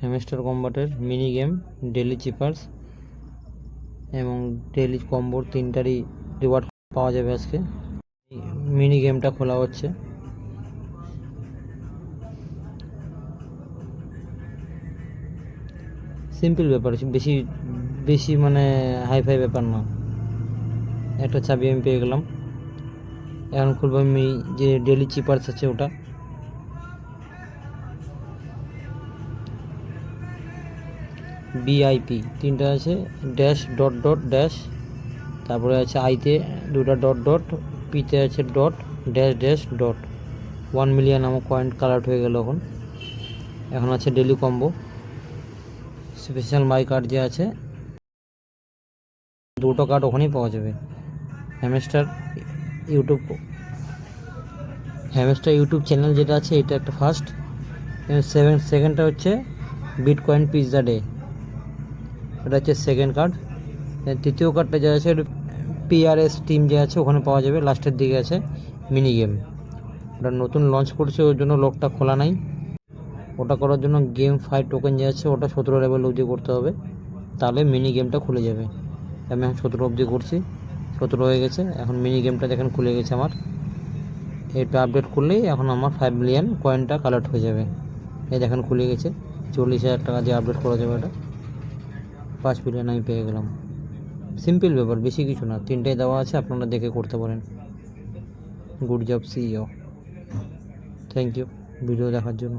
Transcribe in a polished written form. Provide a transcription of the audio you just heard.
Hamster কম্বাটের mini game, daily চিপার্স এবং daily কম্বোর তিনটারই reward পাওয়া যাবে আজকে। মিনি গেমটা খোলা হচ্ছে। সিম্পল ব্যাপার, বেশি বেশি মানে হাইফাই ব্যাপার না। একটা চাবি আমি পেয়ে গেলাম। এখন খুলবো আমি যে ডেলি চিপার্স আছে ওটা। বিআইপি তিনটা আছে, ড্যাশ ডট ডট ড্যাশ, তারপরে আছে আইতে দুটা ডট ডট, পিতে আছে dot dash dash dot. 1 million আমার কয়েন কালেক্ট হয়ে গেল। এখন আছে ডেলি কম্বো, স্পেশাল মাই কার্ড যে আছে, দুটো কার্ড ওখানেই পাওয়া যাবে। হ্যামস্টার ইউটিউব চ্যানেল যেটা আছে এটা একটা ফার্স্ট। সেকেন্ডটা হচ্ছে বিটকয়েন পিৎজা ডে, এটা হচ্ছে সেকেন্ড কার্ড। তৃতীয় কার্ডটা যে আছে পিআরএস টিম যে আছে ওখানে পাওয়া যাবে, লাস্টের দিকে আছে মিনি গেম। ওটা নতুন লঞ্চ করছে, ওর জন্য লকটা খোলা নাই। ওটা করার জন্য গেম 5 টোকেন যে আছে ওটা 17 লেভেল অবধি করতে হবে, তাহলে মিনি গেমটা খুলে যাবে। আমি এখন 17 অবধি করছি, 17 হয়ে গেছে। এখন মিনি গেমটা দেখেন খুলে গেছে আমার। এটা আপডেট করলেই এখন আমার 5 মিলিয়ন কয়েনটা কালেক্ট হয়ে যাবে। এই দেখেন খুলে গেছে, 40,000 টাকা দিয়ে আপডেট করা যাবে। এটা 5 মিলিয়ন আমি পেয়ে গেলাম। সিম্পল ব্যাপার, বেশি কিছু না, তিনটাই দেওয়া আছে, আপনারা দেখে করতে পারেন। Good job CEO. Thank you video দেখার জন্য।